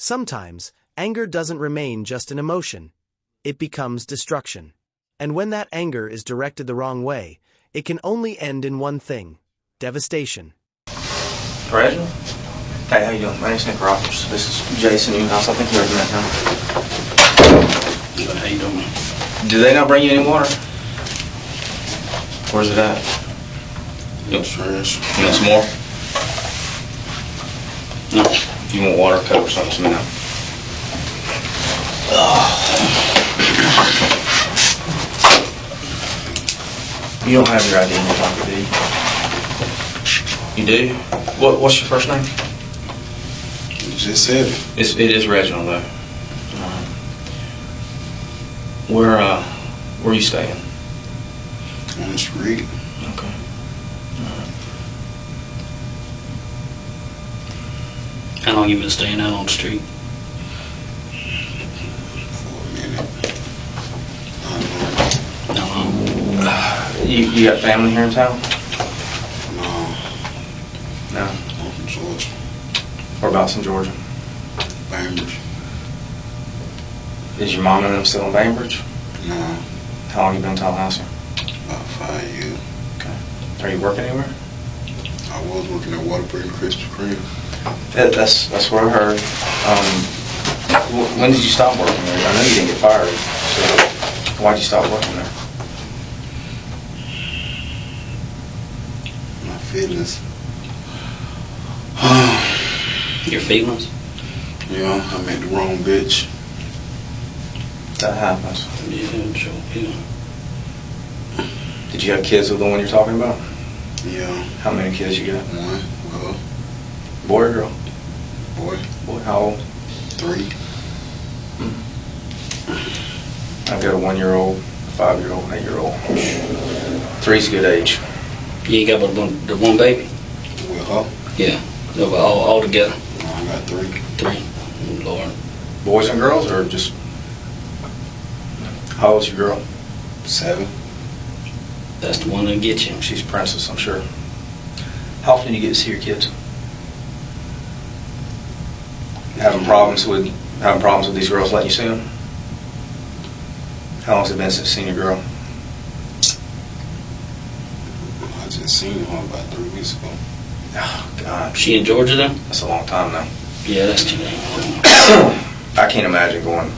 Sometimes, anger doesn't remain just an emotion. It becomes destruction. And when that anger is directed the wrong way, it can only end in one thing: devastation. Reginald? Hey, how you doing? My name's Nick Roberts. This is Jason Newhouse. I think you heard me that time. How you doing? Do they not bring you any water? Where's it at? It's trash. You want some more? No. If you want water, Coke or something, let me know. You don't have your ID in your pocket, do you? You do? What's your first name? You just said it. It is Reginald, though. Where are you staying? On the street. Okay. How long you been staying out on the street? For a minute. How long? You got family here in town? No. No. I'm from Georgia. Whereabouts in Georgia? Bainbridge. Is your mom and them still in Bainbridge? No. How long you been in Tallahassee? About 5 years. Okay. Are you working anywhere? I was working at Waterbury Krispy Kreme. That's what I heard. When did you stop working there? I know you didn't get fired. So why'd you stop working there? My feelings. Your feelings? Yeah, I met the wrong bitch. That happens. Yeah, I'm sure. Yeah. Did you have kids with the one you're talking about? Yeah. How many kids you got? One. Well, Boy or girl? boy. Boy, how old? 3. I've got a 1-year-old, a 5-year-old, an 8-year-old. 3's a good age. You ain't got but the one baby? With her? Yeah. No, but all together? No, I got 3. 3. Lord. Boys and girls, or just... How old's your girl? 7. That's the one that'll get you. She's a princess, I'm sure. How often do you get to see your kids? Having problems with these girls letting you see them? How long's it been since you've seen your girl? I just seen her about 3 weeks ago. Oh, God. She in Georgia then? That's a long time now. Yeah, that's too late. I can't imagine going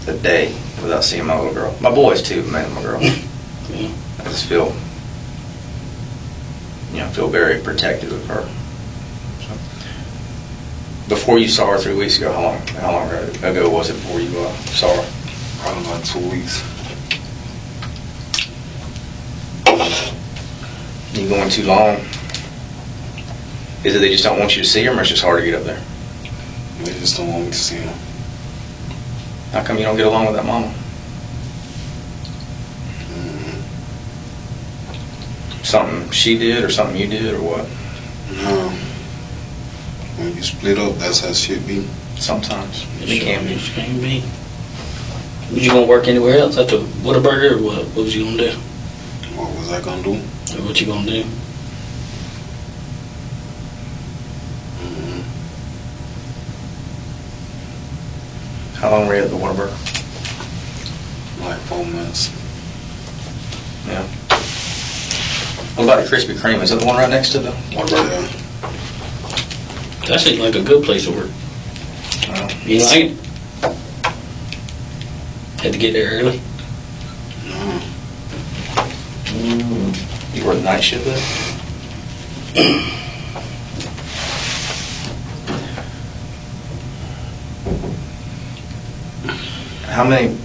a day without seeing my little girl. My boys too, man, my girl. Yeah. I just feel very protective of her. So, before you saw her 3 weeks ago, how long ago was it before you saw her? Probably about 2 weeks. You going too long? Is it they just don't want you to see them, or it's just hard to get up there? They just don't want me to see them. How come you don't get along with that mama? Something she did, or something you did, or what? No. When you split up, that's how shit be. Sometimes. It Sure, can be. it can be. Was you gonna work anywhere else after Whataburger, or what? What was you gonna do? What was I gonna do? Or what you gonna do? How long were you at the Whataburger? Like 4 months. Yeah. What about the Krispy Kreme? Is that the one right next to the Whataburger? Yeah. That seems like a good place to work. You like it? Had to get there early? No. You work night shift there? How many?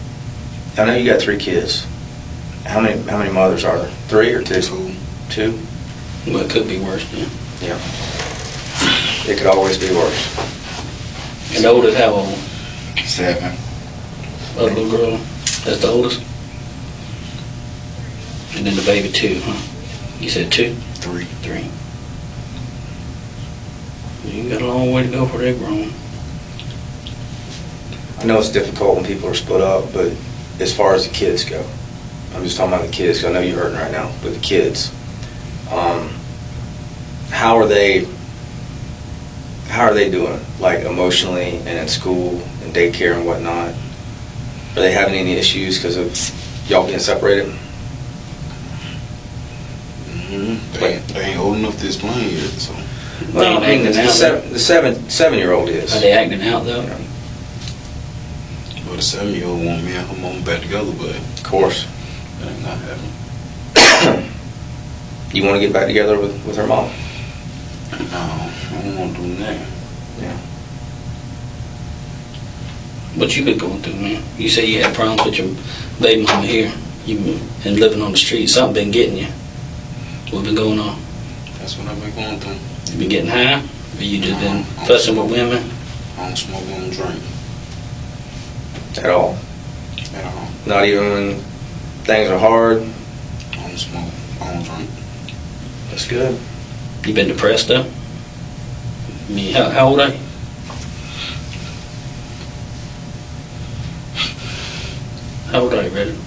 I know you got 3 kids. How many mothers are there? 3 or 2? 2. 2? Well, it could be worse, yeah. Yeah. It could always be worse. And the oldest, how old? 7. A little girl. That's the oldest? And then the baby 2, huh? You said 2? 3. 3. You got a long way to go for that grown. I know it's difficult when people are split up, but as far as the kids go, I'm just talking about the kids, 'cause I know you're hurting right now, but the kids, how are they how are they doing? Like emotionally and in school and daycare and whatnot? Are they having any issues because of y'all being separated? They ain't old enough to explain yet, so. Well, I mean, the 7-year-old is. Are they acting out though? Yeah. Well, the 7-year-old want me and her mom back together, but Of course. that ain't not happening. You want to get back together with her mom? No, I don't want to do that. Yeah. What you been going through, man? You say you had problems with your baby mama here. You been living on the street. Something been getting you. What been going on? That's what I've been going through. You been getting high? Or you just been fussing with women? I don't smoke, I don't drink At all? at all. Not even when things are hard? I don't smoke, I don't drink. That's good. You been depressed though? I mean, how old are you? How old are you, Reginald?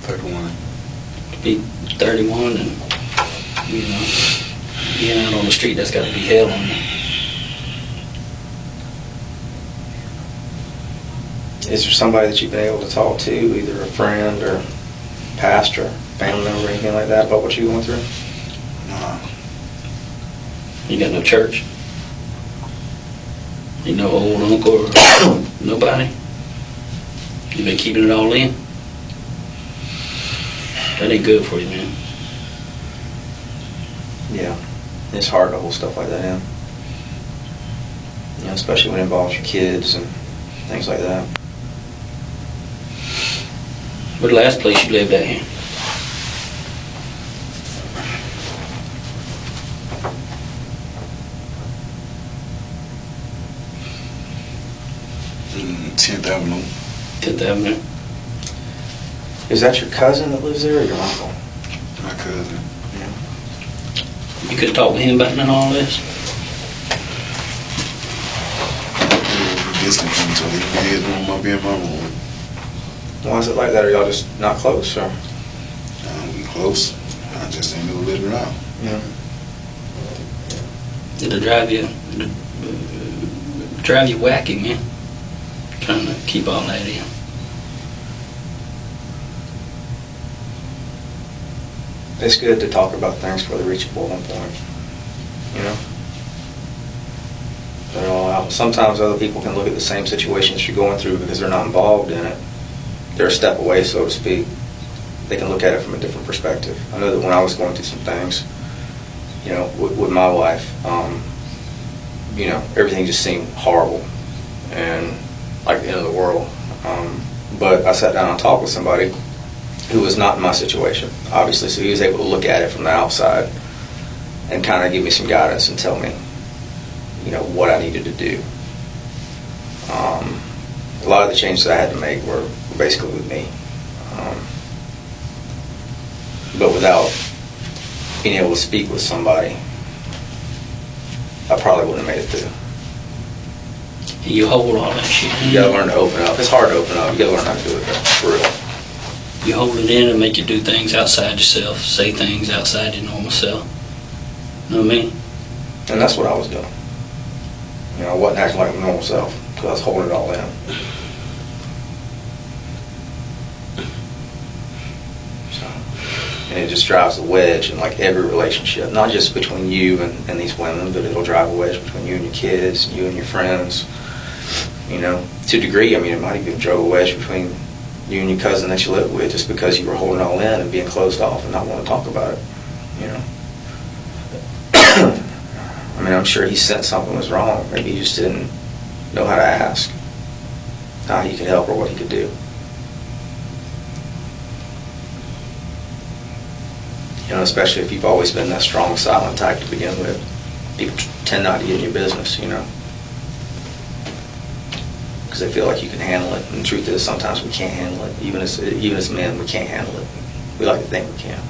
31. Be 31 and, you know, being out on the street, that's got to be hell on you. Is there somebody that you've been able to talk to, either a friend or pastor, family member, or anything like that, about what you're going through? Nah, You got no church? You know old uncle or nobody? You been keeping it all in? That ain't good for you, man. Yeah. It's hard to hold stuff like that in. You know, especially when it involves your kids and things like that. Where's the last place you lived at here? mm, 10th Avenue. 10th Avenue. Is that your cousin that lives there or your uncle? My cousin. You could talk to him about none of all this? This can come to leave his room, I'll be in my room. Why is it like that? Are y'all just not close, or? We close. I just ain't never let it out. Yeah. It'll drive you wacky, man. Trying to keep all that in. It's good to talk about things before they reach a boiling point, you know? They're all out. Sometimes other people can look at the same situation that you're going through because they're not involved in it. They're a step away, so to speak. They can look at it from a different perspective. I know that when I was going through some things, you know, with my wife, you know, everything just seemed horrible and like the end of the world. But I sat down and talked with somebody who was not in my situation, obviously, so he was able to look at it from the outside and kind of give me some guidance and tell me, you know, what I needed to do. A lot of the changes that I had to make were basically with me. But without being able to speak with somebody, I probably wouldn't have made it through. You hold all that shit in. You gotta learn to open up. It's hard to open up. You gotta learn how to do it, though, for real. You hold it in and make you do things outside yourself, say things outside your normal self. You know what I mean? And that's what I was doing. You know, I wasn't acting like my normal self because I was holding it all in. So, and it just drives a wedge in like every relationship, not just between you and these women, but it'll drive a wedge between you and your kids, you and your friends. You know, to a degree, I mean, it might even drove a wedge between you and your cousin that you live with, just because you were holding it all in and being closed off and not wanting to talk about it. You know. I mean, I'm sure he sensed something was wrong. Maybe he just didn't know how to ask how he could help or what he could do. You know, especially if you've always been that strong, silent type to begin with. People tend not to get in your business, you know, because they feel like you can handle it. And the truth is, sometimes we can't handle it. Even as men, we can't handle it. We like to think we can.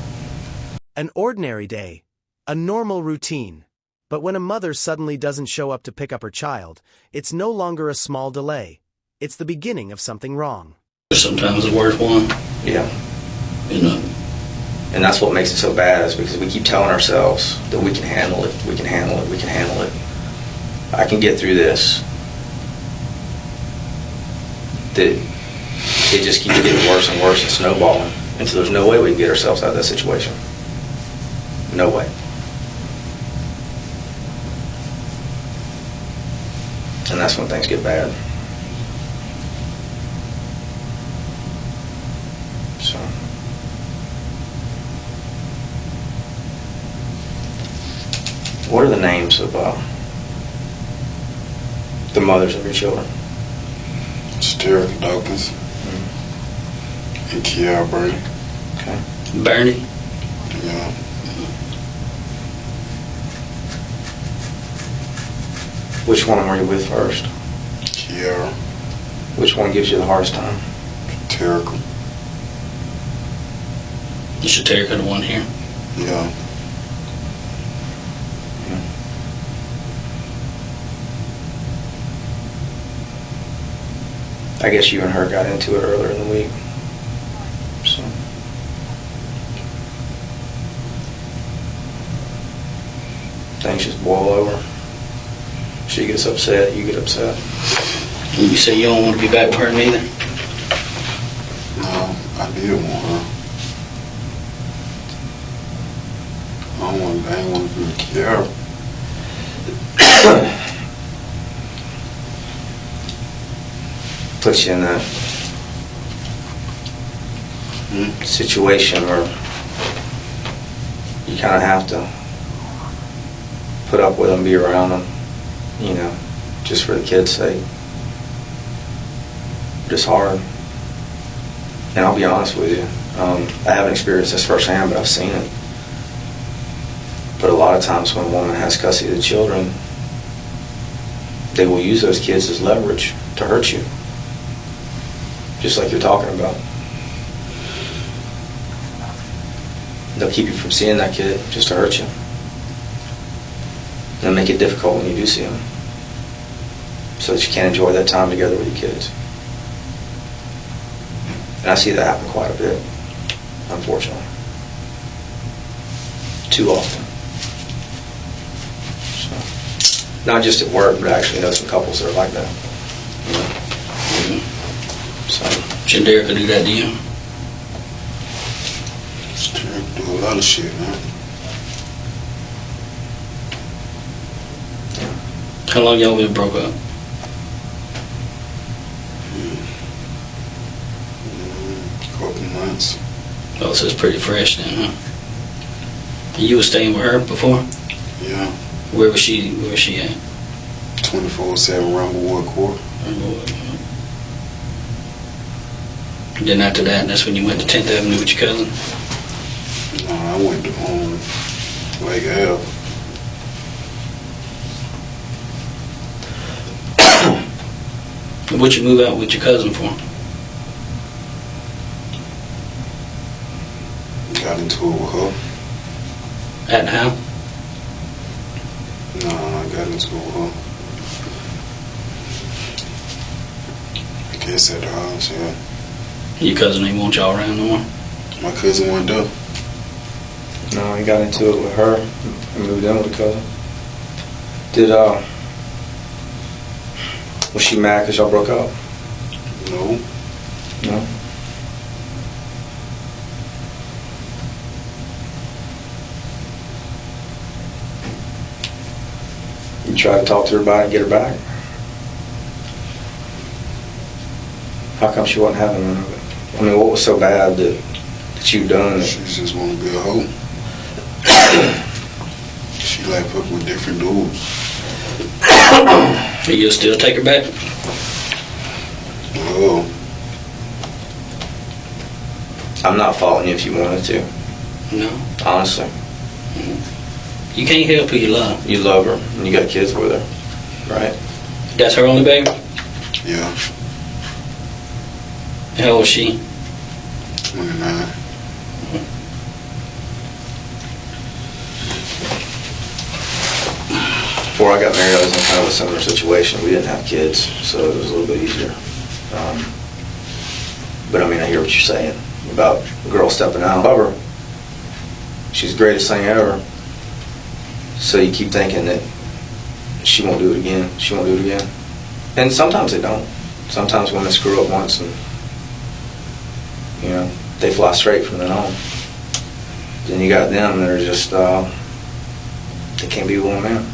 An ordinary day. A normal routine. But when a mother suddenly doesn't show up to pick up her child, it's no longer a small delay. It's the beginning of something wrong. Sometimes the worst one, Yeah. you know. And that's what makes it so bad, is because we keep telling ourselves that we can handle it, we can handle it, we can handle it. I can get through this. That it just keeps getting worse and worse and snowballing. And so there's no way we can get ourselves out of that situation. No way. And that's when things get bad. So. What are the names of the mothers of your children? Sterling Dawkins and Kiara Bernie. Okay. Bernie? Yeah. Which one are you with first? Kiara. Which one gives you the hardest time? Terrical. You should take the one here. Yeah. I guess you and her got into it earlier in the week. So. Things just boil over. She gets upset, you get upset. You say you don't want to be back with her neither? No, I did want her. I ain't want to be with Kiara. Puts you in that situation where you kind of have to put up with them, be around them, you know, just for the kids' sake. Just hard. And I'll be honest with you, I haven't experienced this firsthand, but I've seen it. But a lot of times when a woman has custody of the children, they will use those kids as leverage to hurt you. Just like you're talking about. They'll keep you from seeing that kid just to hurt you. They'll make it difficult when you do see them, so that you can't enjoy that time together with your kids. And I see that happen quite a bit, unfortunately. Too often. So, not just at work, but I actually know some couples that are like that. You know? So. Should Derek do that to you? Derek do a lot of shit, man. How long y'all been broke up? Couple months. Oh, so it's pretty fresh then, huh? You were staying with her before? Yeah. Where was she at? 24/7 Rumblewood Court. Then after that, that's when you went to 10th Avenue with your cousin? No, I went to Lake Ave. What'd you move out with your cousin for? Got into it with her. At the house? No, I got into it with her. I guess at the house, yeah. Your cousin ain't want y'all around no more? My cousin went up. No, he got into it with her and moved in with a cousin. Was she mad because y'all broke up? No. No? You tried to talk to her about it and get her back? How come she wasn't having none of it? I mean, what was so bad that you've done that? She just want to be a hoe. She like fuck with different dudes. You'll still take her back? Oh. I'm not faulting you if you wanted to. No. Honestly. You can't help who you love. You love her, and you got kids with her, right? That's her only baby? Yeah. How old is she? 29. Before I got married, I was in kind of a similar situation. We didn't have kids, so it was a little bit easier. But I mean, I hear what you're saying about a girl stepping out. However, she's the greatest thing ever. So you keep thinking that she won't do it again. She won't do it again. And sometimes they don't. Sometimes women screw up once and, you know, they fly straight from then on. Then you got them that are just, they can't be with one man.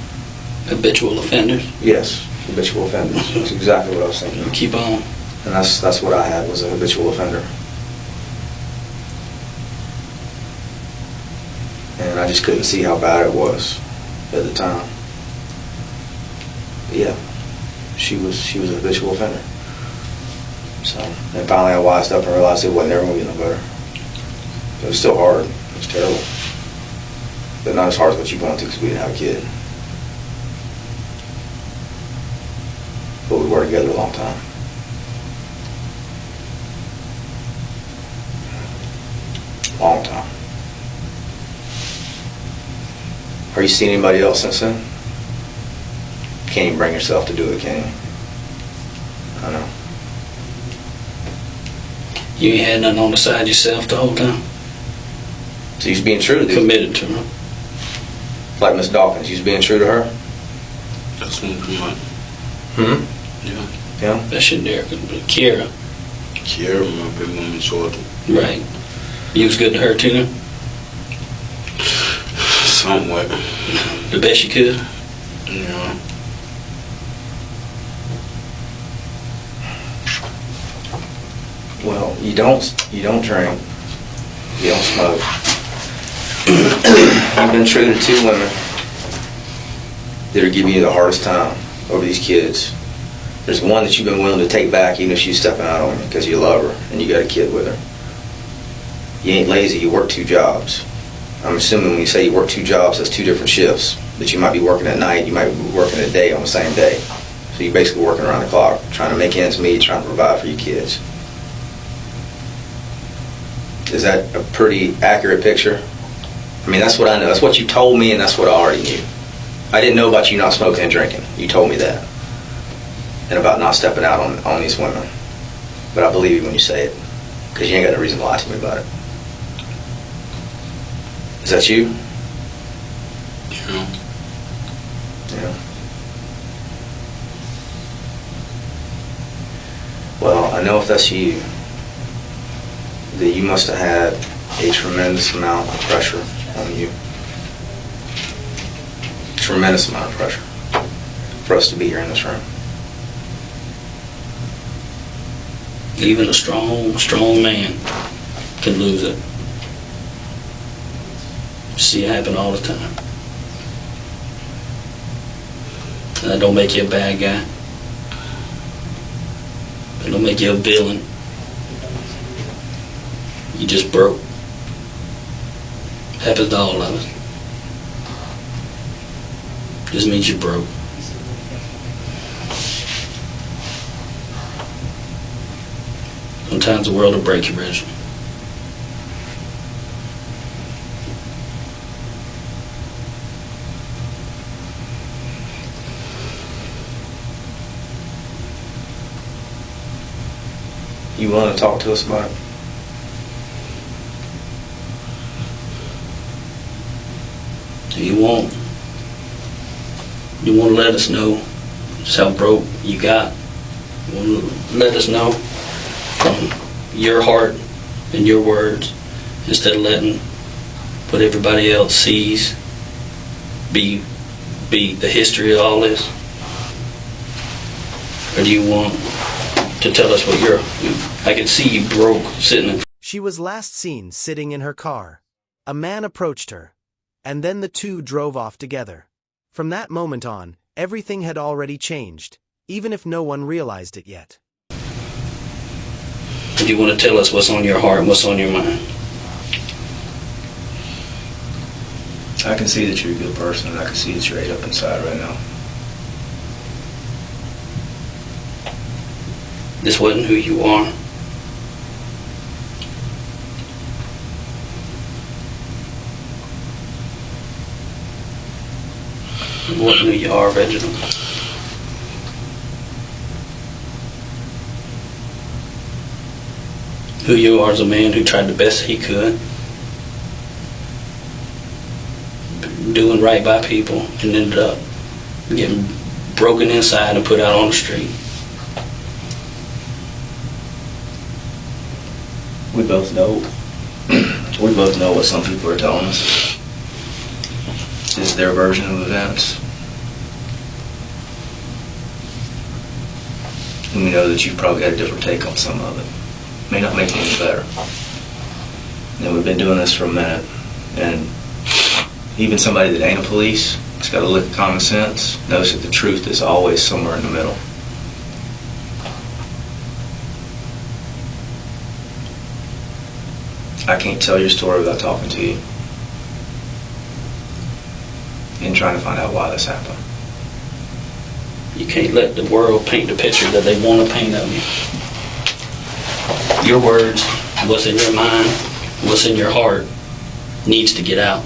Habitual offenders? Yes, habitual offenders. That's exactly what I was thinking. Keep on. And that's what I had, was a habitual offender. And I just couldn't see how bad it was at the time. But yeah, she was a habitual offender. So, and finally I wised up and realized it wasn't ever going to get no better. It was still hard. It was terrible. But not as hard as what you want to, because we didn't have a kid. But we were together a long time. Long time. Are you seeing anybody else since then? Can't even bring yourself to do it, can you? I know. You ain't had nothing on the side yourself the whole time? So you's being true to this? Committed to her. Like Miss Dawkins, you's being true to her? That's one come out. Hmm? Yeah. Yeah? That shit there could be Kira. Kiera, my big woman, short. Right. You was good to her too? Somewhat. The best you could? Yeah. Well, you don't drink. You don't smoke. You've been true to two women that are giving you the hardest time over these kids. There's one that you've been willing to take back even if she's stepping out on you because you love her and you got a kid with her. You ain't lazy, you work 2 jobs. I'm assuming when you say you work 2 jobs, that's 2 different shifts. That you might be working at night, you might be working at day on the same day. So you're basically working around the clock, trying to make ends meet, trying to provide for your kids. Is that a pretty accurate picture? I mean, that's what I know. That's what you told me, and that's what I already knew. I didn't know about you not smoking and drinking. You told me that. And about not stepping out on these women. But I believe you when you say it. Because you ain't got no reason to lie to me about it. Is that you? Yeah. Yeah. Well, I know if that's you, that you must have had a tremendous amount of pressure on you. Tremendous amount of pressure for us to be here in this room. Even a strong man can lose it. See it happen all the time. And that don't make you a bad guy. That don't make you a villain. You just broke. Happens to all of us. Just means you broke. Sometimes the world will break you, Reginald. You willing to talk to us about it? You want to let us know just how broke you got. You want to let us know from your heart and your words instead of letting what everybody else sees be the history of all this? Or do you want to tell us what I can see you broke sitting in. She was last seen sitting in her car. A man approached her, and then the two drove off together. From that moment on, everything had already changed, even if no one realized it yet. Do you want to tell us what's on your heart and what's on your mind? I can see that you're a good person, and I can see that you're ate up inside right now. This wasn't who you are. It wasn't who you are, Reginald. Who you are is a man who tried the best he could. doing right by people and ended up getting broken inside and put out on the street. We both know. We both know what some people are telling us is their version of events. And we know that you've probably got a different take on some of it. May not make it any better. And we've been doing this for a minute, and even somebody that ain't a police, has got a lick of common sense, knows that the truth is always somewhere in the middle. I can't tell your story without talking to you and trying to find out why this happened. You can't let the world paint the picture that they want to paint of you. Your words, what's in your mind, what's in your heart, needs to get out.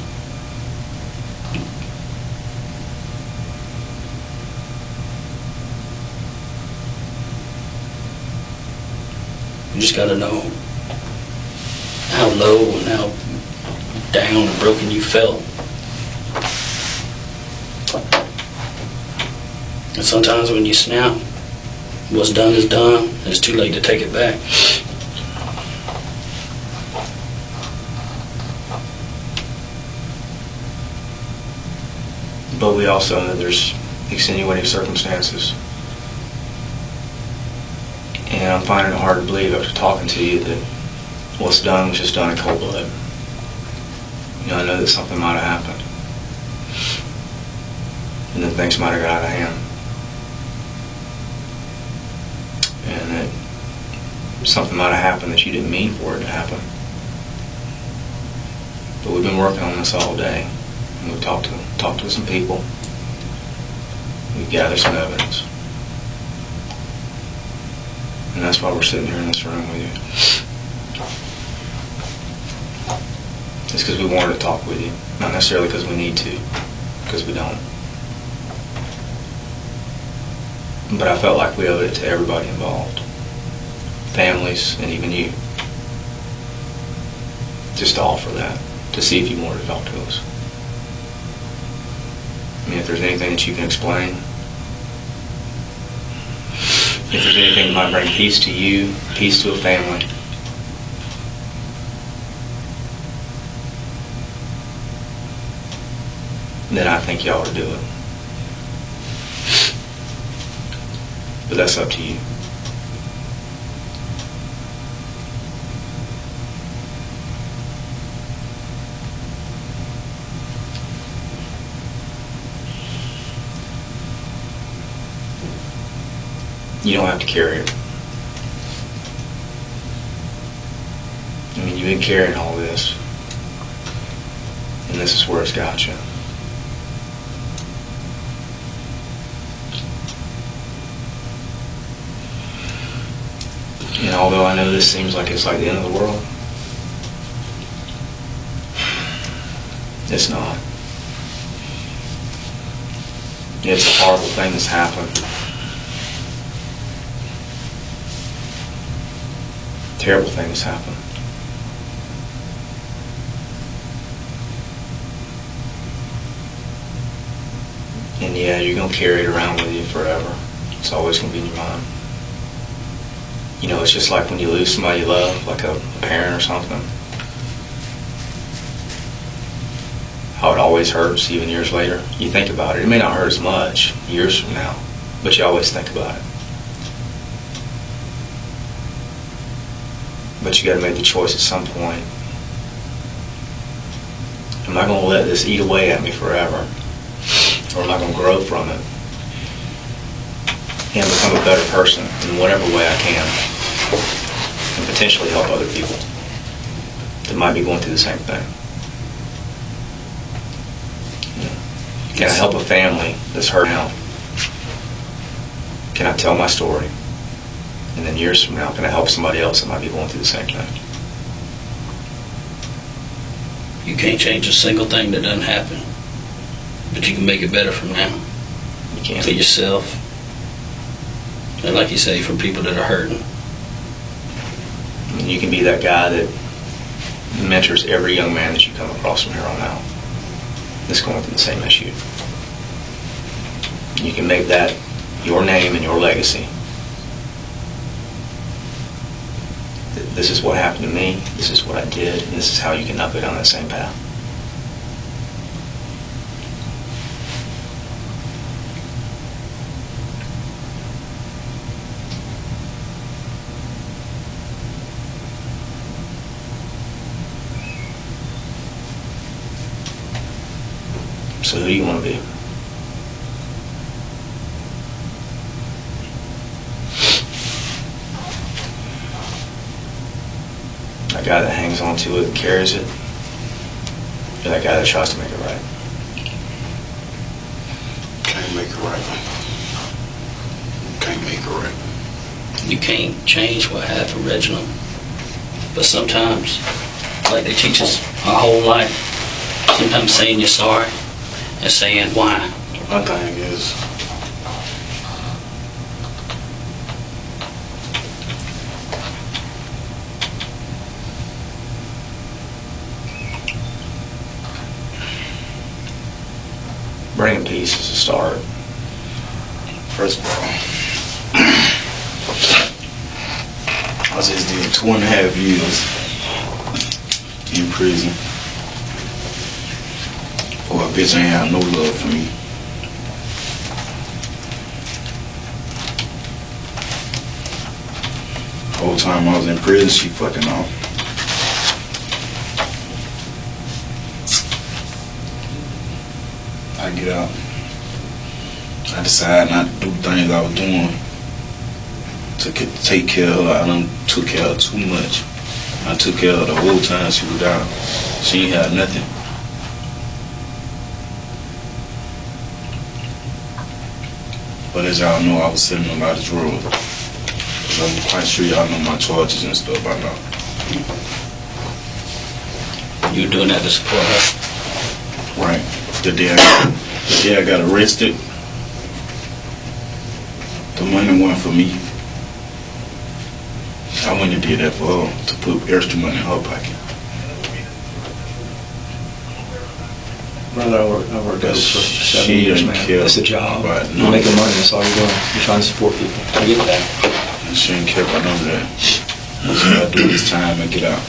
You just got to know how low and how down and broken you felt. And sometimes when you snap, what's done is done, and it's too late to take it back. But we also know there's extenuating circumstances. And I'm finding it hard to believe after talking to you that what's done was just done in cold blood. You know, I know that something might have happened. And then things might have got out of hand. And that something might have happened that you didn't mean for it to happen. But we've been working on this all day. And we've talked to some people. We've gathered some evidence. And that's why we're sitting here in this room with you. It's because we wanted to talk with you. Not necessarily because we need to, because we don't. But I felt like we owed it to everybody involved. Families, and even you. Just to offer that. To see if you wanted to talk to us. I mean, if there's anything that you can explain. If there's anything that might bring peace to you, peace to a family. Then I think you ought to do it. But that's up to you. You don't have to carry it. I mean, you've been carrying all this. And this is where it's got you. And although I know this seems like it's like the end of the world, it's not. It's a horrible thing that's happened. Terrible thing that's happened. And yeah, you're going to carry it around with you forever. It's always going to be in your mind. You know, it's just like when you lose somebody you love, like a parent or something. How it always hurts, even years later. You think about it. It may not hurt as much years from now, but you always think about it. But you got to make the choice at some point. Am I going to let this eat away at me forever? Or am I going to grow from it and become a better person in whatever way I can and potentially help other people that might be going through the same thing? Can I help a family that's hurt now? Can I tell my story? And then years from now, can I help somebody else that might be going through the same thing? You can't change a single thing that doesn't happen. But you can make it better from now. You can. For yourself. And like you say, for people that are hurting. I mean, you can be that guy that mentors every young man that you come across from here on out. that's going through the same issue. You can make that your name and your legacy. This is what happened to me, this is what I did, and this is how you can not go down that same path. So who do you want to be? That guy that hangs on to it and carries it, or that guy that tries to make it right? Can't make it right. Can't make it right. You can't change what happened, Reginald. But sometimes, like they teach us our whole life, sometimes saying you're sorry and saying why. My thing is, Bringing peace is a start. first of all, I just did 2.5 years in prison for a bitch ain't have no love for me. Whole time I was in prison, she fucking off. I get out. I decide not to do the things I was doing to take care of her. I done took care of her too much. I took care of her the whole time she was down. She ain't had nothing. But as y'all know, I was selling a lot of drugs. I'm quite sure y'all know my charges and stuff by now. You were doing that to support her. Right. The day I got arrested, the money wasn't for me. I went and did that for her, to put extra money in her pocket. Brother, I worked there for 7 years, man. That's a job. You're making money, that's all you're doing. You're trying to support people. I get that. And she ain't care about none of that. That's what I do this time and get out.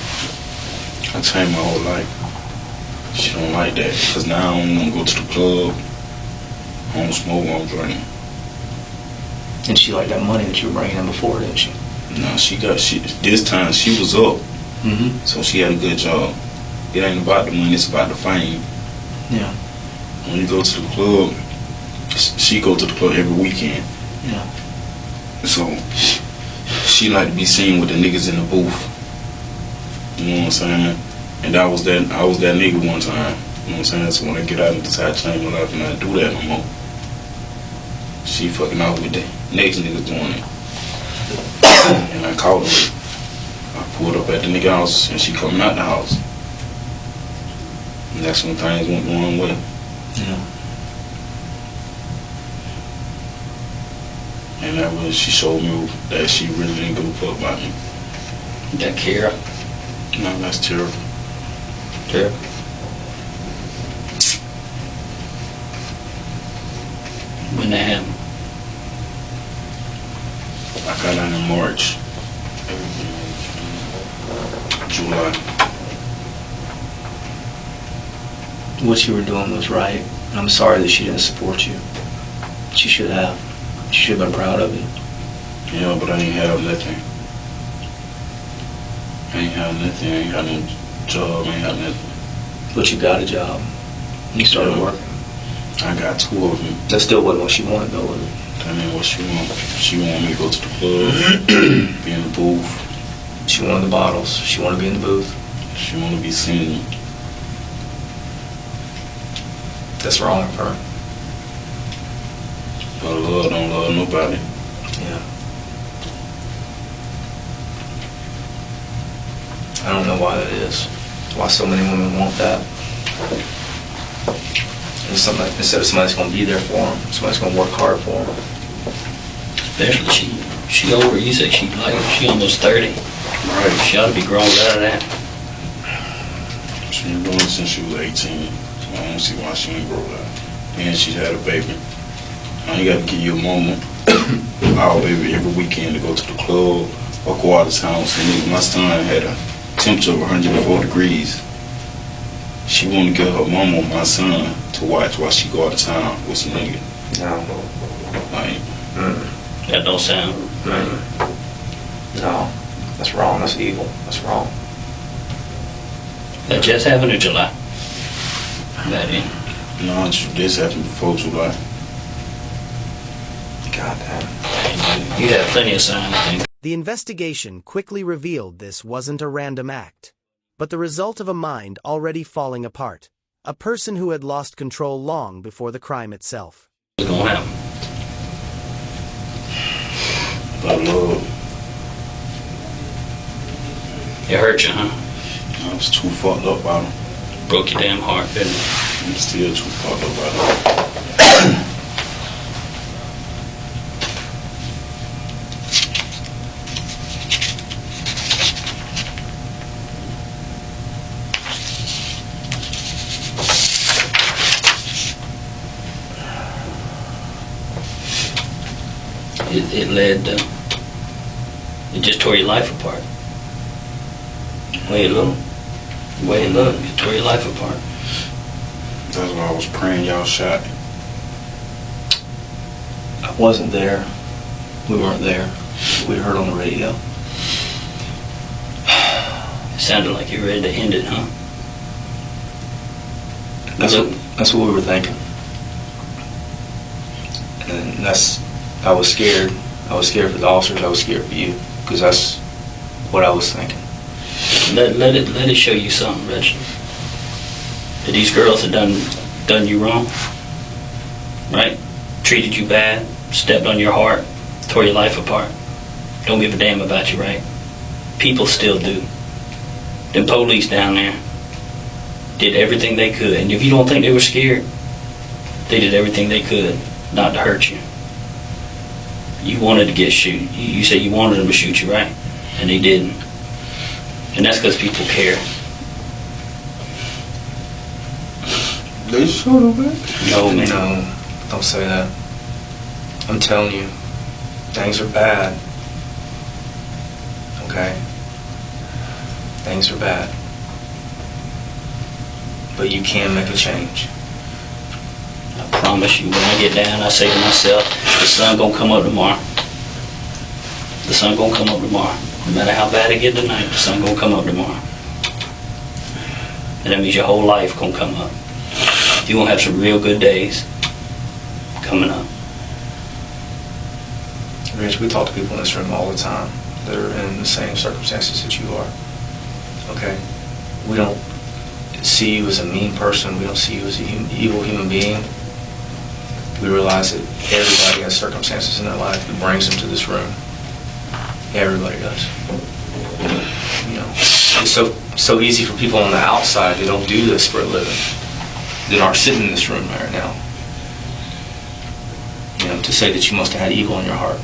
I changed my whole life. She don't like that, because now I don't want to go to the club. I don't smoke, I don't drink. And she liked that money that you were bringing in before, didn't she? No, this time she was up. Mm-hmm. So she had a good job. It ain't about the money, it's about the fame. Yeah. When you go to the club, she go to the club every weekend. Yeah. So she like to be seen with the niggas in the booth. You know what I'm saying? And I was that nigga one time. You know what I'm saying? So when I get out and decide to change my life and not do that no more, she fucking out with the next niggas doing it. And I called her. I pulled up at the nigga house and she coming out the house. And that's when things went the wrong way. Yeah. And that was, she showed me that she really didn't give a fuck about me. That Kara. No, that's terrible. Terrible. When that happened. I got out in March. July. What you were doing was right. And I'm sorry that she didn't support you. She should have. She should have been proud of you. Yeah, but I ain't have nothing. I ain't have nothing. I ain't have no job. I ain't have nothing. But you got a job. You started working. I got 2 of them. That still wasn't what she wanted, though, was it? That ain't what she want. She want me to go to the club, be in the booth. She wanted the bottles. She wanted to be in the booth. She want to be seen. That's wrong of her. But love don't love nobody. Yeah. I don't know why that is. Why so many women want that. And instead of somebody's going to be there for them, somebody's going to work hard for them. Especially she older. You said she almost 30. Right. She ought to be grown out of that. She been doing it since she was 18. So I don't don't see why she ain't grow up. And she had a baby. Now you gotta give your mama our baby every weekend to go to the club or go out of town. So my son had a temperature of 104 degrees. She wanna get her mama or my son to watch while she go out of town with some nigga. No. Like, That don't sound right. No. That's wrong. That's evil. That's wrong. That just happened in July. That in. no, this happened before July. God damn. You have plenty of signs, I think. The investigation quickly revealed this wasn't a random act, but the result of a mind already falling apart, a person who had lost control long before the crime itself. What's gonna happen? But Lord, It hurt you, huh? I was too fucked up about him. Broke your damn heart, didn't it? I'm still too fucked up about him. It led to, it just tore your life apart. The way it looked, it tore your life apart. That's why I was praying y'all shot. I wasn't there. We weren't there. We heard on the radio. It sounded like you were ready to end it, huh? That's what we were thinking. And I was scared. I was scared for the officers. I was scared for you, because that's what I was thinking. Let it show you something, Reginald. That these girls have done you wrong, right? Treated you bad, stepped on your heart, tore your life apart. Don't give a damn about you, right? People still do. Them police down there did everything they could, and if you don't think they were scared, they did everything they could not to hurt you. You wanted to get shoot. You said you wanted them to shoot you, right? And they didn't. And that's because people care. They shot him, man. No, man. No, don't say that. I'm telling you, things are bad. Okay? Things are bad. But you can make a change. I promise you, when I get down, I say to myself, the sun gonna come up tomorrow. The sun gonna come up tomorrow. No matter how bad it get tonight, the sun gonna come up tomorrow. And that means your whole life gonna come up. You're gonna have some real good days coming up. Rich, we talk to people in this room all the time that are in the same circumstances that you are. Okay? We don't see you as a mean person. We don't see you as an evil human being. We realize that everybody has circumstances in their life that brings them to this room. Everybody does. You know, it's so easy for people on the outside who don't do this for a living, that aren't sitting in this room right now, you know, to say that you must have had evil in your heart.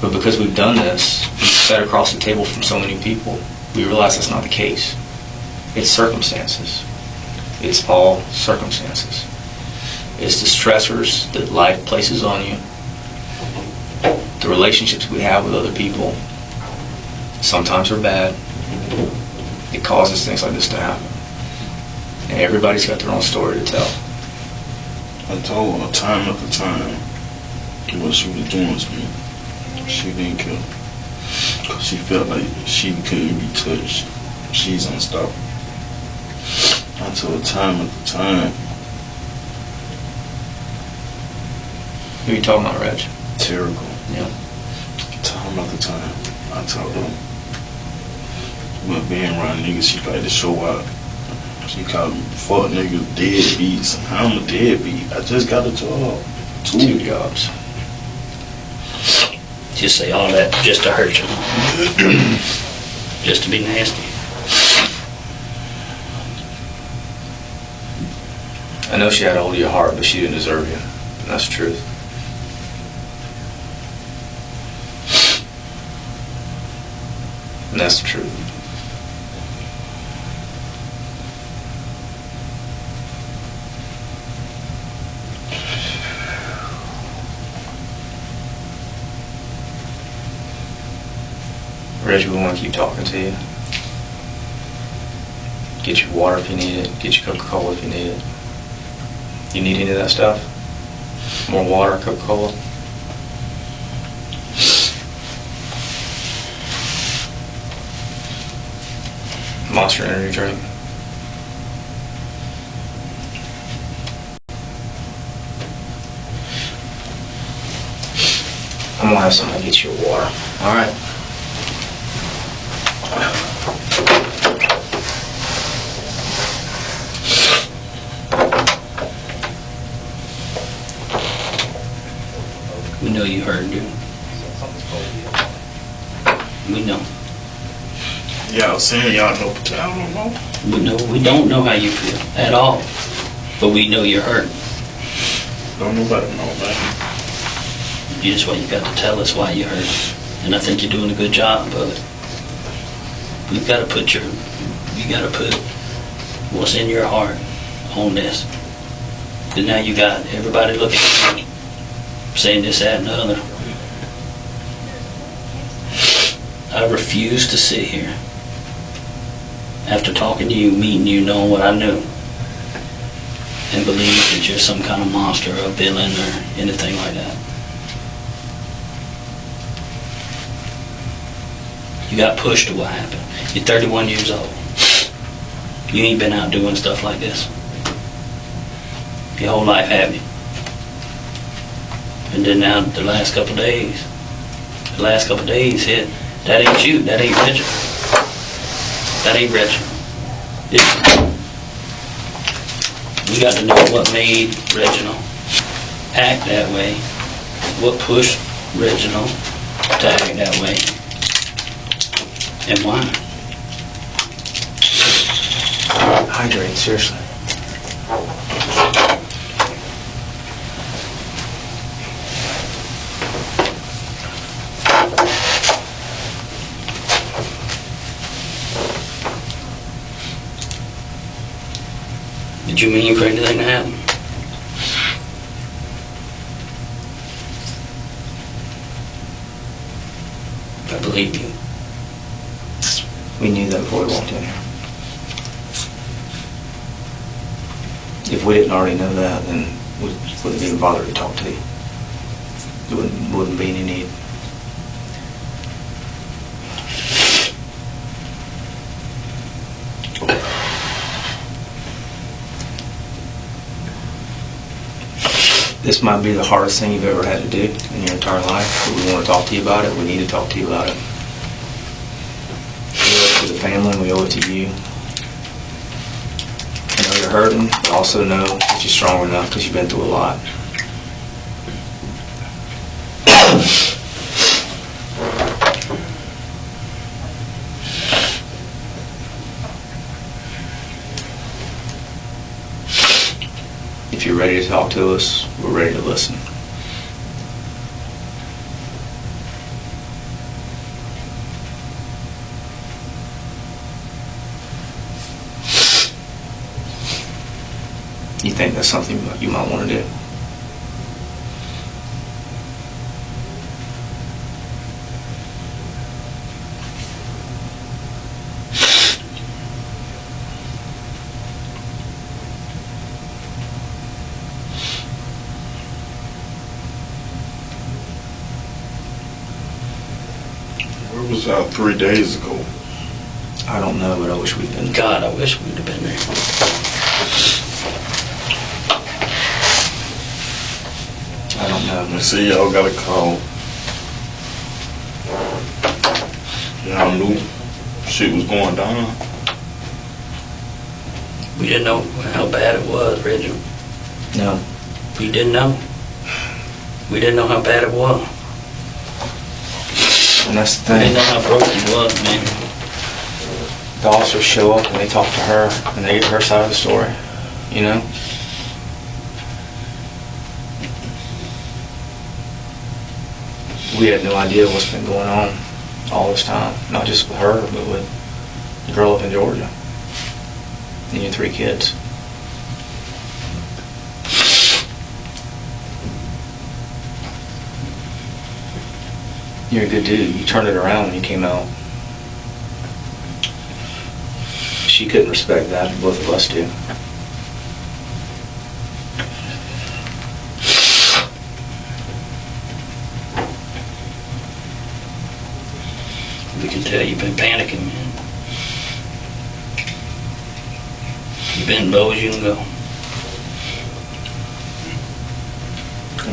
But because we've done this, we've sat across the table from so many people, we realize that's not the case. It's circumstances. It's all circumstances. It's the stressors that life places on you, the relationships we have with other people. Sometimes are bad. It causes things like this to happen. And everybody's got their own story to tell. I told her time after time what she was doing to me. She didn't care. Because she felt like she couldn't be touched. She's unstoppable. I told her time after time. Who are you talking about, Reg? Terrible. Yeah. Time after time. I told her. But being around niggas, she like to show out. She called me fuck niggas deadbeats. I'm a deadbeat. I just got a job. Two jobs. Just say all that just to hurt you. Just to be nasty. I know she had a hold of your heart, but she didn't deserve you. And that's the truth. And that's the truth. Reggie, we want to keep talking to you. Get you water if you need it. Get you Coca-Cola if you need it. You need any of that stuff? More water, Coca-Cola? Monster Energy drink. I'm gonna have somebody get you a water. All right. We know you heard, dude. We know. Yeah, I was saying y'all know, but I don't know. We don't know how you feel at all. But we know you're hurt. Don't nobody know about it. You just what you got to tell us why you're hurt. And I think you're doing a good job of it. You gotta put what's in your heart on this. Because now you got everybody looking at you, saying this, that, and the other. I refuse to sit here after talking to you, meeting you, knowing what I knew, and believe that you're some kind of monster or a villain or anything like that. You got pushed to what happened. You're 31 years old. You ain't been out doing stuff like this your whole life, have you? And then now the last couple of days hit. That ain't you. That ain't Reginald. That ain't Reginald. We got to know what made Reginald act that way. What pushed Reginald to act that way. And why? Hydrate, seriously. Did you mean for anything to happen? I believe you. We knew that before we walked in here. If we didn't already know that, then we wouldn't even bother to talk to you. There wouldn't be any need. This might be the hardest thing you've ever had to do in your entire life, but we want to talk to you about it. We need to talk to you about it. We owe it to the family, and we owe it to you. I know you're hurting, but also know that you're strong enough because you've been through a lot. If you're ready to talk to us, we're ready to listen. You think that's something you might want to do? Where was out 3 days ago? I don't know, but I wish we'd been. God, I wish we'd have been there. I don't know. I see y'all got a call. Y'all knew shit was going down. We didn't know how bad it was, Reginald. No. We didn't know. We didn't know how bad it was. And that's the We thing. didn't know how broken it was, man. The officers show up and they talk to her and they get her side of the story. You know? We had no idea what's been going on all this time. Not just with her, but with the girl up in Georgia. And your 3 kids. You're a good dude. You turned it around when you came out She couldn't respect that, and both of us do. We can tell you've been panicking, man. You've been low as you can go.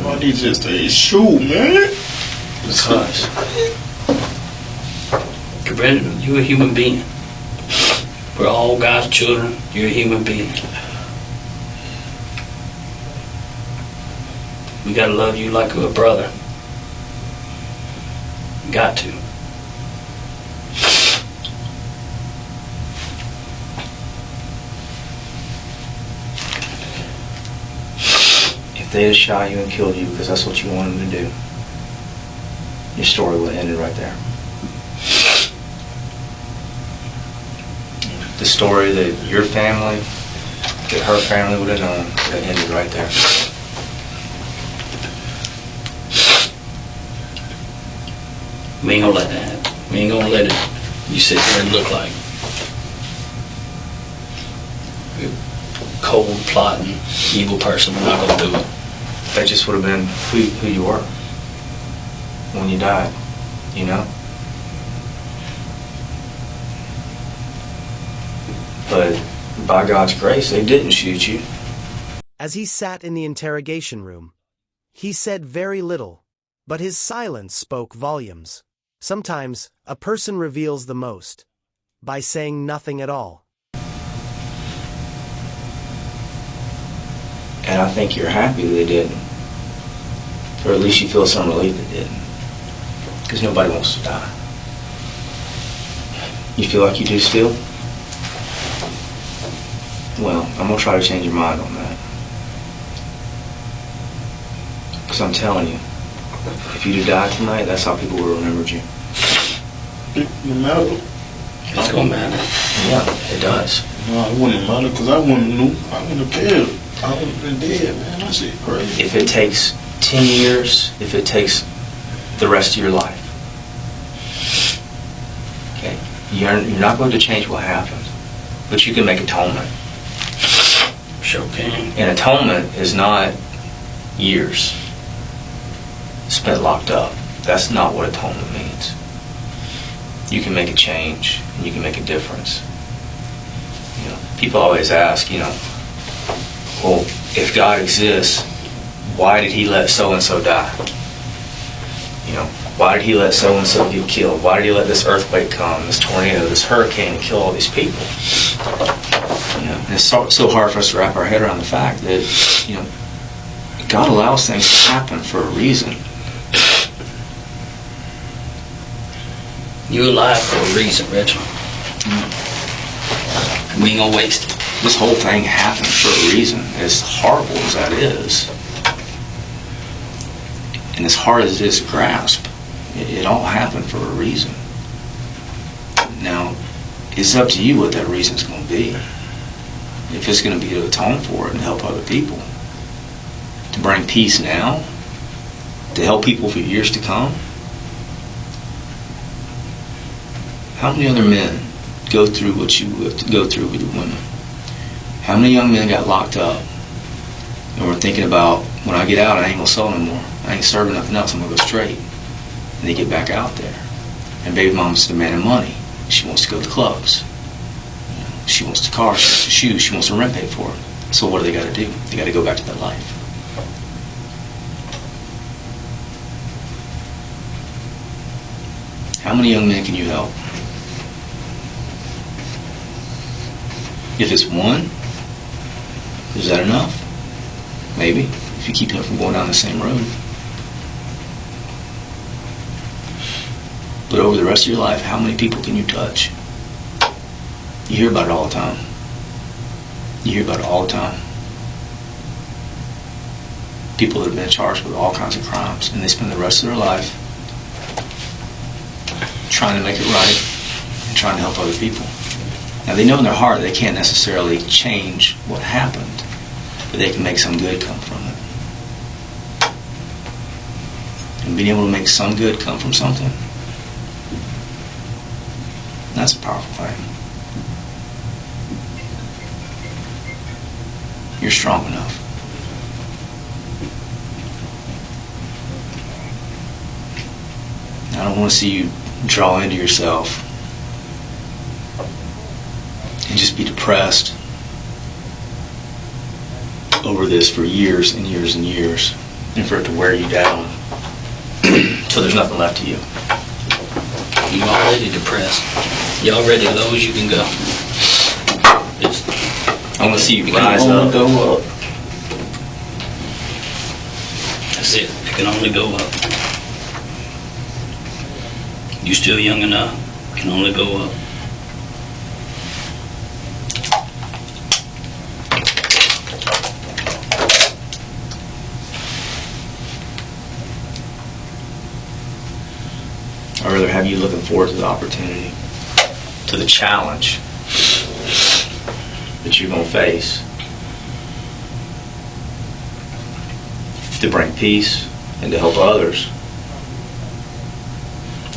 Why did you just say shoot, man? Because Reginald, you're a human being. We're all God's children. You're a human being. We gotta love you like a brother. Got to. if they had shot you and killed you because that's what you wanted them to do, your story would have ended right there. The story that your family, that her family would have known, would have ended right there. We ain't gonna let that happen. We ain't gonna let it. You sit there and look like a cold, plotting, evil person. We're not gonna do it. That just would have been who you were when you died, you know? But by God's grace, they didn't shoot you. As he sat in the interrogation room, he said very little, but his silence spoke volumes. Sometimes, a person reveals the most by saying nothing at all. And I think you're happy they didn't. Or at least you feel some relief they didn't. Because nobody wants to die. You feel like you do still? Well, I'm going to try to change your mind on that. Because I'm telling you, if you do die tonight, that's how people will remember you. No matter. It's gonna matter. Yeah, it does. No, it wouldn't matter because I wouldn't knew. I wouldn't have cared. I would have been dead, man. That shit crazy. If it takes 10 years, if it takes the rest of your life, okay, you're not going to change what happened, but you can make atonement. Sure can. And atonement is not years spent locked up. That's not what atonement means. You can make a change, and you can make a difference. You know, people always ask, well, if God exists, why did he let so-and-so die? Why did he let so-and-so get killed? Why did he let this earthquake come, this tornado, this hurricane, and kill all these people? And it's so hard for us to wrap our head around the fact that, God allows things to happen for a reason. You're alive for a reason, Reginald. We ain't gonna waste it. This whole thing happened for a reason, as horrible as that is. And as hard as it is to grasp, it all happened for a reason. Now, it's up to you what that reason's going to be. If it's going to be to atone for it and help other people, to bring peace now, to help people for years to come. How many other men go through what you go through with the women? How many young men got locked up and were thinking about, when I get out, I ain't going to sell no more. I ain't serving nothing else. I'm going to go straight. And they get back out there. And baby mama's demanding money. She wants to go to clubs. She wants the car, she wants the shoes, she wants the rent paid for it. So what do they got to do? They got to go back to that life. How many young men can you help? If it's one, is that enough? Maybe, if you keep him from going down the same road. But over the rest of your life, how many people can you touch? You hear about it all the time. You hear about it all the time. People that have been charged with all kinds of crimes, and they spend the rest of their life trying to make it right and trying to help other people. Now, they know in their heart they can't necessarily change what happened, but they can make some good come from it. And being able to make some good come from something, that's a powerful thing. you're strong enough. I don't want to see you draw into yourself and just be depressed over this for years and years and years, and for it to wear you down till there's nothing left of you. You're already depressed. You're already low as you can go. I want to see you rise up. Go up. That's it. It can only go up. You're still young enough. It can only go up. I'd rather have you looking forward to the opportunity, to the challenge that you're going to face, to bring peace and to help others,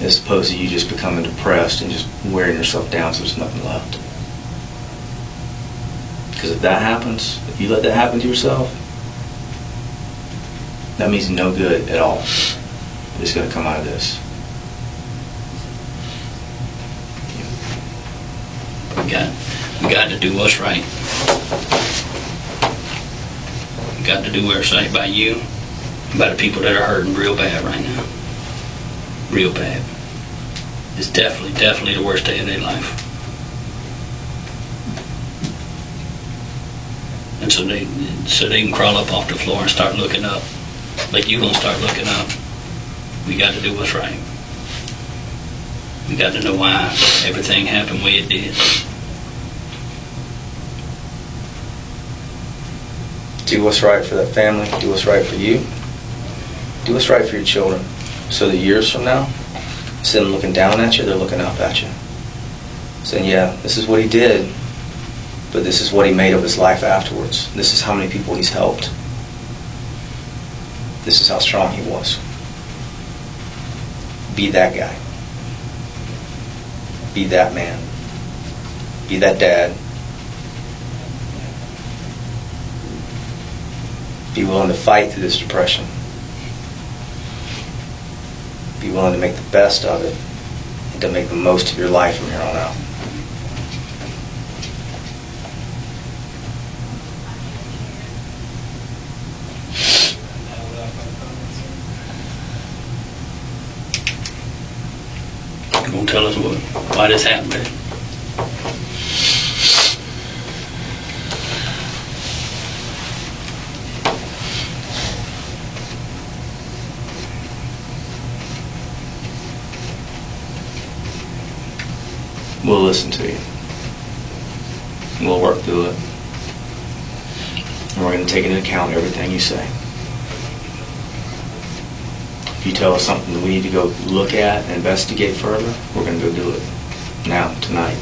as opposed to you just becoming depressed and just wearing yourself down so there's nothing left. Because if that happens, if you let that happen to yourself, that means no good at all is going to come out of this. We got to do what's right. We got to do what's right by you, by the people that are hurting real bad right now. Real bad. It's definitely the worst day of their life. And so they can crawl up off the floor and start looking up. Like you gonna start looking up. We got to do what's right. We got to know why everything happened the way it did. Do what's right for that family. Do what's right for you. Do what's right for your children. So that years from now, instead of looking down at you, they're looking up at you. Saying, yeah, this is what he did, but this is what he made of his life afterwards. This is how many people he's helped. This is how strong he was. Be that guy. Be that man. Be that dad. Be willing to fight through this depression. Be willing to make the best of it and to make the most of your life from here on out. You gonna tell us why this happened, man? We'll listen to you. We'll work through it. And we're going to take into account everything you say. If you tell us something that we need to go look at and investigate further, we're going to go do it. Now, tonight.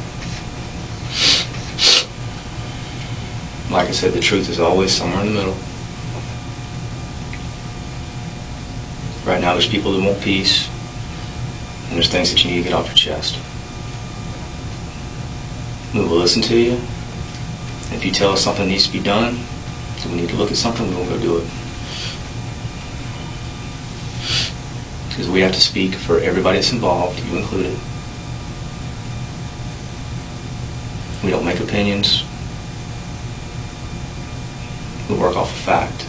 Like I said, the truth is always somewhere in the middle. Right now, there's people that want peace, and there's things that you need to get off your chest. We will listen to you. If you tell us something needs to be done, so we need to look at something, we will go do it. Because we have to speak for everybody that's involved, you included. We don't make opinions. We work off of fact.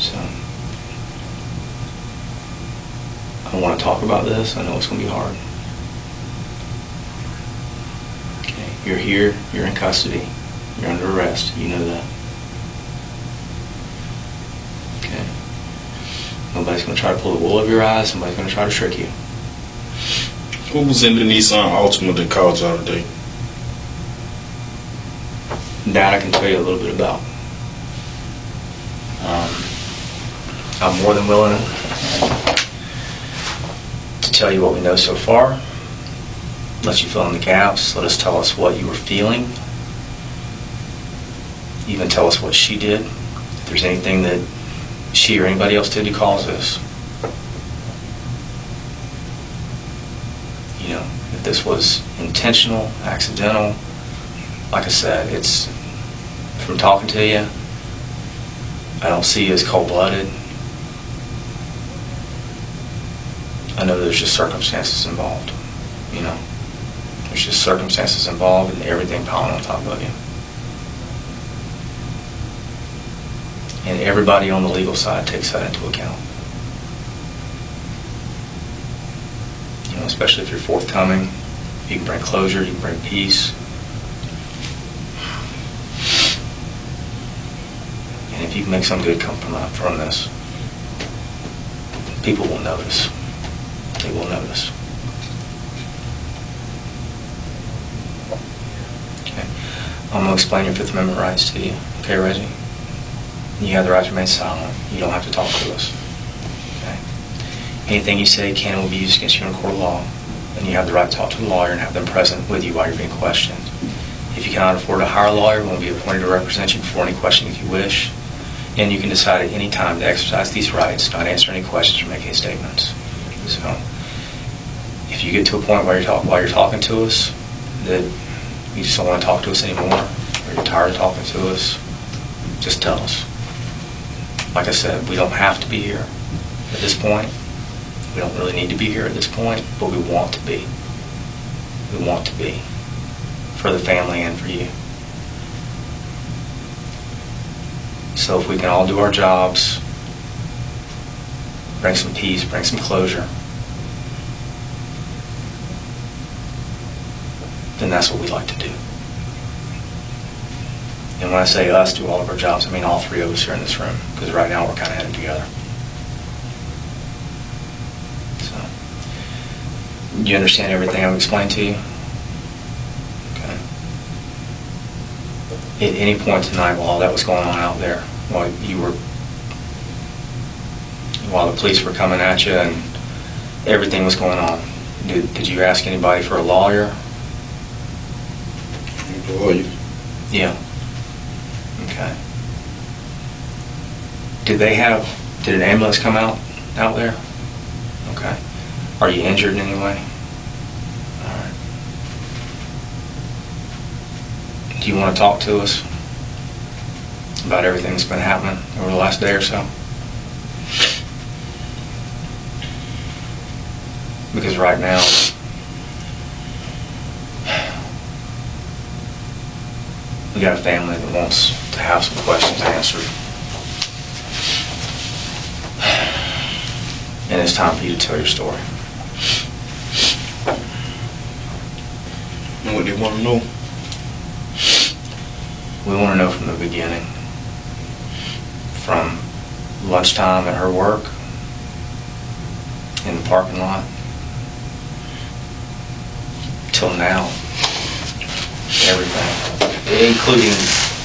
So, I want to talk about this. I know it's going to be hard. Okay, you're here. You're in custody. You're under arrest. You know that. Okay. Nobody's going to try to pull the wool over your eyes. Somebody's going to try to trick you. Who was in the Nissan Altima that called y'all today? That I can tell you a little bit about. I'm more than willing to tell you what we know so far. Let you fill in the gaps. Let us tell us what you were feeling. Even tell us what she did. If there's anything that she or anybody else did to cause this. You know, if this was intentional, accidental. Like I said, it's, from talking to you, I don't see you as cold-blooded. I know there's just circumstances involved, you know. There's just circumstances involved and everything piling on top of you. And everybody on the legal side takes that into account. You know, especially if you're forthcoming, you can bring closure, you can bring peace. And if you can make some good come from this, people will notice. They will notice. Okay. I'm going to explain your Fifth Amendment rights to you. Okay, Reggie? You have the right to remain silent. You don't have to talk to us. Okay? Anything you say can and will be used against you in a court of law. And you have the right to talk to a lawyer and have them present with you while you're being questioned. If you cannot afford to hire a lawyer, one will be appointed to represent you before any questioning if you wish. And you can decide at any time to exercise these rights, not answer any questions or make any statements. So, if you get to a point while you're talking to us that you just don't want to talk to us anymore, or you're tired of talking to us, just tell us. Like I said, we don't have to be here at this point. We don't really need to be here at this point, but we want to be. We want to be. For the family and for you. So if we can all do our jobs, bring some peace, bring some closure, then that's what we like to do. And when I say us do all of our jobs, I mean all three of us here in this room, because right now we're kind of headed together. So, you understand everything I've explained to you? Okay. At any point tonight, while all that was going on out there, while the police were coming at you and everything was going on, did you ask anybody for a lawyer? Lawyer? Yeah. Okay. Did an ambulance come out there? Okay. Are you injured in any way? All right. Do you want to talk to us about everything that's been happening over the last day or so? Because right now, we got a family that wants to have some questions answered. And it's time for you to tell your story. Know what they want to know? We want to know from the beginning. From lunchtime at her work, in the parking lot, till now. Everything. Including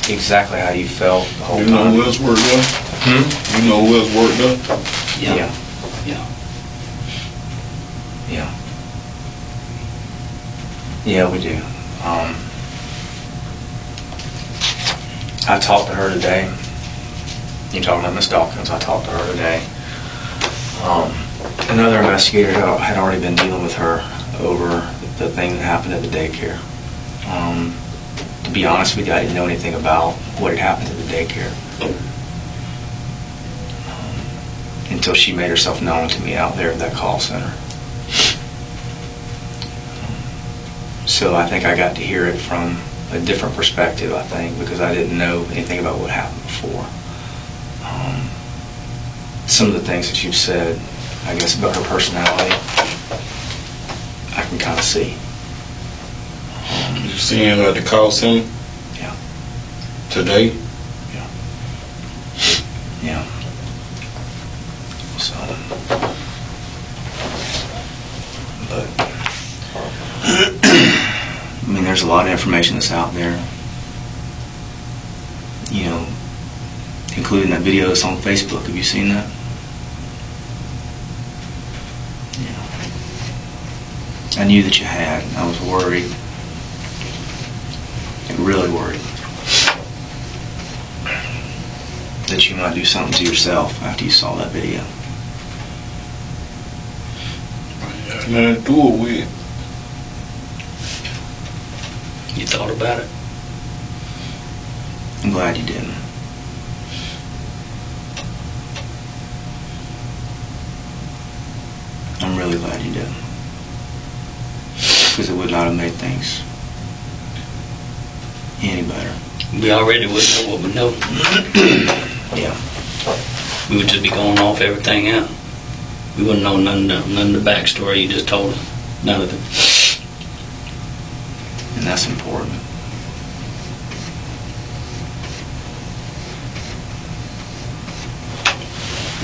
exactly how you felt the whole time. You know who else worked there? You know who else worked there? Yeah. Yeah, we do. I talked to her today. You're talking about Miss Dawkins. I talked to her today. Another investigator had already been dealing with her over the thing that happened at the daycare. To be honest with you, I didn't know anything about what had happened at the daycare until she made herself known to me out there at that call center. So I think I got to hear it from a different perspective, I think, because I didn't know anything about what happened before. Some of the things that you've said, I guess, about her personality, I can kind of see. You seen her at the call center? Yeah. Today? Yeah. So, but, I mean, there's a lot of information that's out there, you know, including that video that's on Facebook. Have you seen that? Yeah. I knew that you had. I was worried. Really worried that you might do something to yourself after you saw that video. Nothing to do it with. you thought about it? I'm glad you didn't. I'm really glad you didn't. Because it would not have made things any better. We already would know what we know. Yeah. We would just be going off everything out. We wouldn't know none of the backstory you just told us. None of it. And that's important.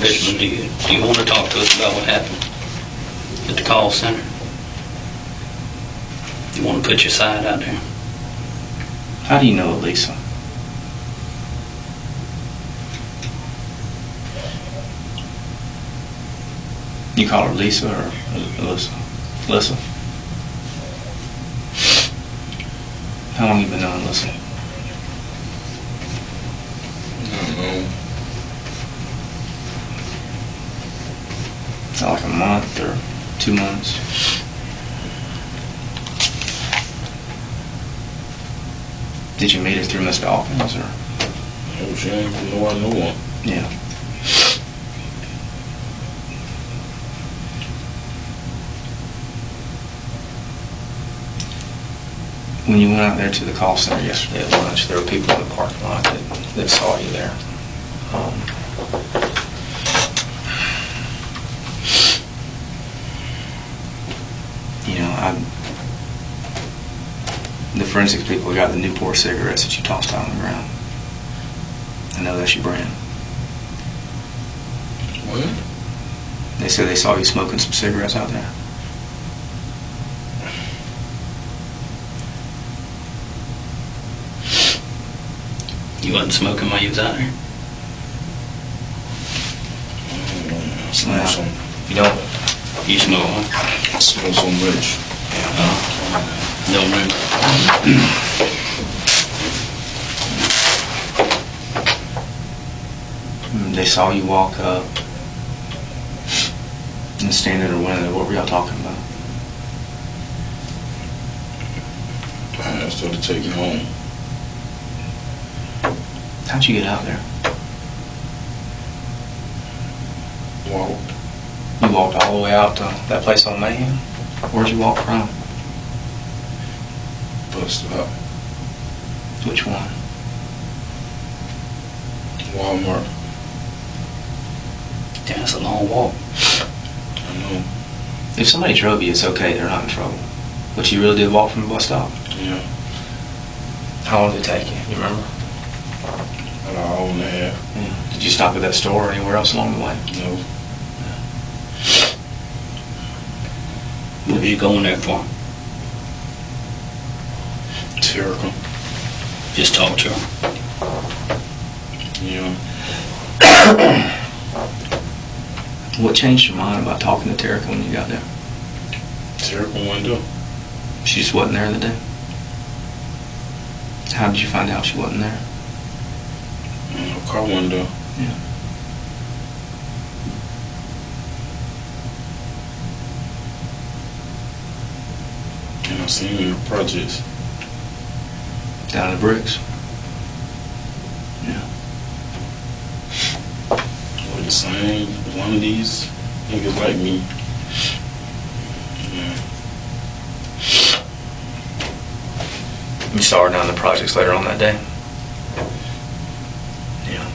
Richmond, do you want to talk to us about what happened at the call center? You want to put your side out there? How do you know Lisa? You call her Lisa or Alyssa? Alyssa? How long you been knowing Alyssa? I don't know. Is that like a month or 2 months? Did you meet her through Miss Dawkins or? Oh, she ain't even know I know one. Yeah. When you went out there to the call center yesterday at lunch, there were people in the parking lot that saw you there. You know, the forensics people got the Newport cigarettes that you tossed out on the ground. I know that's your brand. What? They said they saw you smoking some cigarettes out there. You wasn't smoking while you was out there? Smoke some. You don't? You smoke one? Smoke so much. No room. They saw you walk up and stand at her window. What were y'all talking about? I asked her to take you home. How'd you get out there? Walked. You walked all the way out to that place on Mayhem? Where'd you walk from? Bus stop. Which one? Walmart. Damn, that's a long walk. I know. If somebody drove you, it's okay. They're not in trouble. But you really did walk from the bus stop? Yeah. How long did it take you? You remember? About an hour and a half. Yeah. Did you stop at that store or anywhere else along the way? No. What were you going there for? Terrible. Just talk to her. Yeah. What changed your mind about talking to Terica when you got there? Terrible window. She just wasn't there the day? How did you find out she wasn't there? Car window. Yeah. And I seen her in the projects. Down in the bricks? Yeah. With the same one of these niggas like me. Yeah. You saw her down in the projects later on that day? Yeah.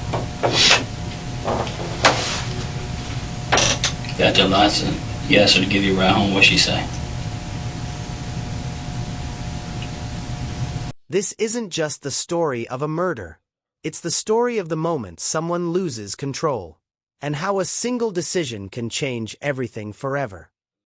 Got your license. You asked her to give you a ride home. What'd she say? This isn't just the story of a murder. It's the story of the moment someone loses control, and how a single decision can change everything forever.